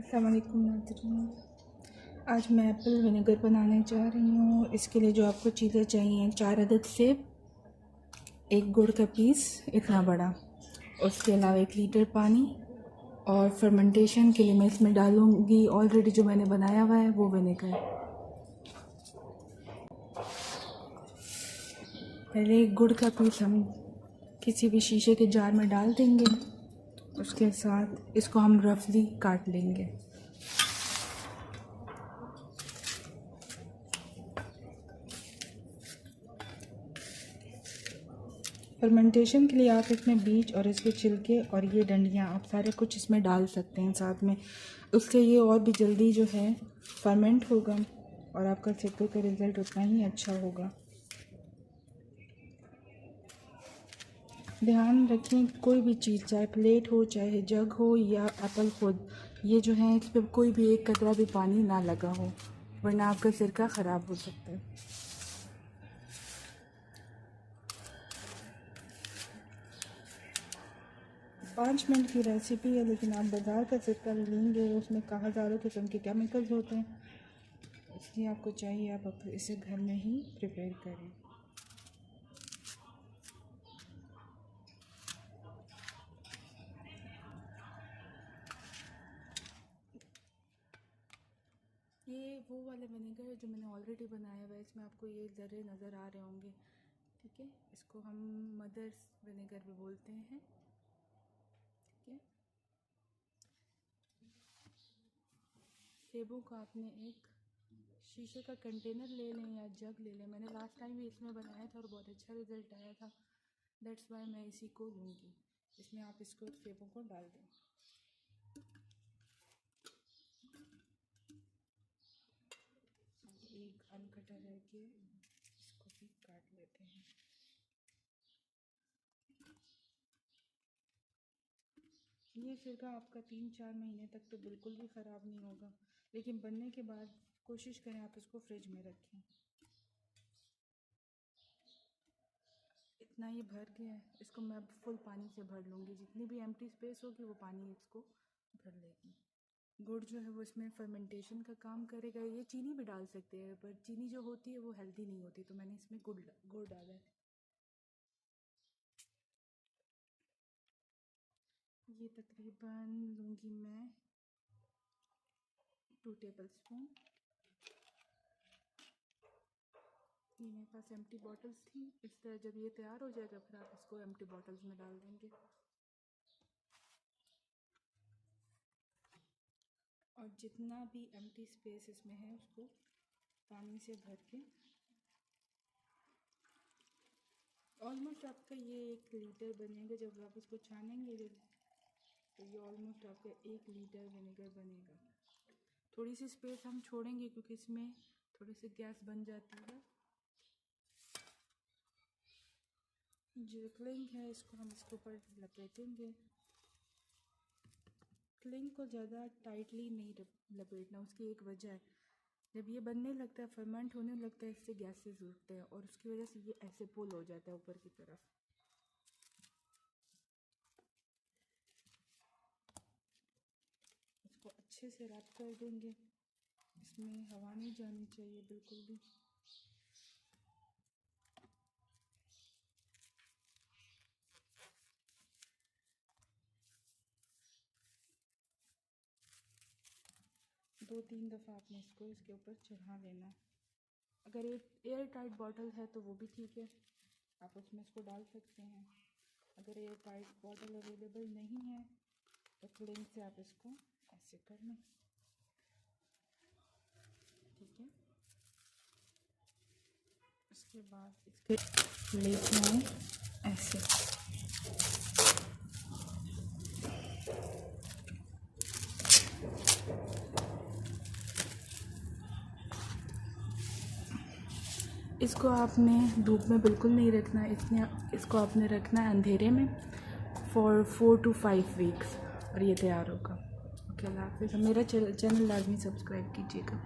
अस्सलाम वालेकुम नाज़रीन। आज मैं एप्पल विनेगर बनाने जा रही हूँ। इसके लिए जो आपको चीज़ें चाहिए, 4 अदद सेब, एक गुड़ का पीस इतना बड़ा, उसके अलावा 1 लीटर पानी, और फर्मेंटेशन के लिए मैं इसमें डालूँगी ऑलरेडी जो मैंने बनाया हुआ है वो विनेगर। पहले गुड़ का पीस हम किसी भी शीशे के जार में डाल देंगे, उसके साथ इसको हम रफली काट लेंगे। फर्मेंटेशन के लिए आप इसमें बीज और इसके छिलके और ये डंडियाँ आप सारे कुछ इसमें डाल सकते हैं साथ में। उससे ये और भी जल्दी जो है फर्मेंट होगा और आपका सिक्के का रिज़ल्ट उतना ही अच्छा होगा। ध्यान रखें, कोई भी चीज़, चाहे प्लेट हो, चाहे जग हो या एप्पल खुद, ये जो है इस पर कोई भी एक कतरा भी पानी ना लगा हो, वरना आपका सिरका ख़राब हो सकता है। पाँच मिनट की रेसिपी है, लेकिन आप बाज़ार का सिरका लेंगे उसमें हज़ारों किस्म के केमिकल्स होते हैं, इसलिए आपको चाहिए आप इसे घर में ही प्रिपेयर करें। ये वो वाला विनेगर है जो मैंने ऑलरेडी बनाया हुआ है, इसमें आपको ये ज़रे नज़र आ रहे होंगे, ठीक है। इसको हम मदर्स विनेगर भी बोलते हैं, ठीक है। सेबों का आपने एक शीशे का कंटेनर ले लें या जग ले लें। मैंने लास्ट टाइम भी इसमें बनाया था और बहुत अच्छा रिज़ल्ट आया था, दैट्स वाई मैं इसी को लूँगी। इसमें आप इसको सेबों को डाल दें। एक आम कटा रह के इसको भी काट लेते हैं। ये सिरका आपका 3-4 महीने तक तो बिल्कुल भी ख़राब नहीं होगा, लेकिन बनने के बाद कोशिश करें आप इसको फ्रिज में रखें। इतना ही भर गया है, इसको मैं अब फुल पानी से भर लूँगी। जितनी भी एम्प्टी स्पेस होगी वो पानी इसको भर लेगी। गुड़ जो है वो इसमें फर्मेंटेशन का काम करेगा। ये चीनी भी डाल सकते हैं, पर चीनी जो होती है वो हेल्दी नहीं होती, तो मैंने इसमें गुड़ डाला है। ये तकरीबन लूँगी मैं 2 टेबल स्पून। ये मेरे पास एम्प्टी बॉटल्स थी। इस तरह जब ये तैयार हो जाएगा फिर आप इसको एम्प्टी बॉटल्स में डाल देंगे, और जितना भी एम्प्टी स्पेस इसमें है उसको पानी से भर के ऑलमोस्ट आपका ये 1 लीटर बनेगा। जब आप इसको छानेंगे तो ये ऑलमोस्ट आपका 1 लीटर विनेगर बनेगा। थोड़ी सी स्पेस हम छोड़ेंगे क्योंकि इसमें थोड़ी सी गैस बन जाती है। जो क्लिंग है इसको हम इसके ऊपर लपेटेंगे। क्लिंग को ज़्यादा टाइटली नहीं लपेटना, उसकी एक वजह है, जब ये बनने लगता है, फर्मेंट होने लगता है, इससे गैसेस उठते हैं और उसकी वजह से ये ऐसे पुल हो जाता है ऊपर की तरफ। इसको अच्छे से रैप कर देंगे, इसमें हवा नहीं जानी चाहिए बिल्कुल भी। दो तीन दफ़ा आपने इसको इसके ऊपर चढ़ा लेना है। अगर एयर टाइट बॉटल है तो वो भी ठीक है, आप उसमें इसको डाल सकते हैं। अगर एयर टाइट बॉटल अवेलेबल नहीं है तो क्लिंग से आप इसको ऐसे कर लें, ठीक है। उसके बाद इसके लेते हैं ऐसे। इसको आपने धूप में बिल्कुल नहीं रखना, इसको आपने रखना है अंधेरे में फॉर 4 to 5 वीक्स और ये तैयार होगा। ओके, अल्लाह हाफ़िज़। मेरा चैनल लाजमी सब्सक्राइब कीजिएगा।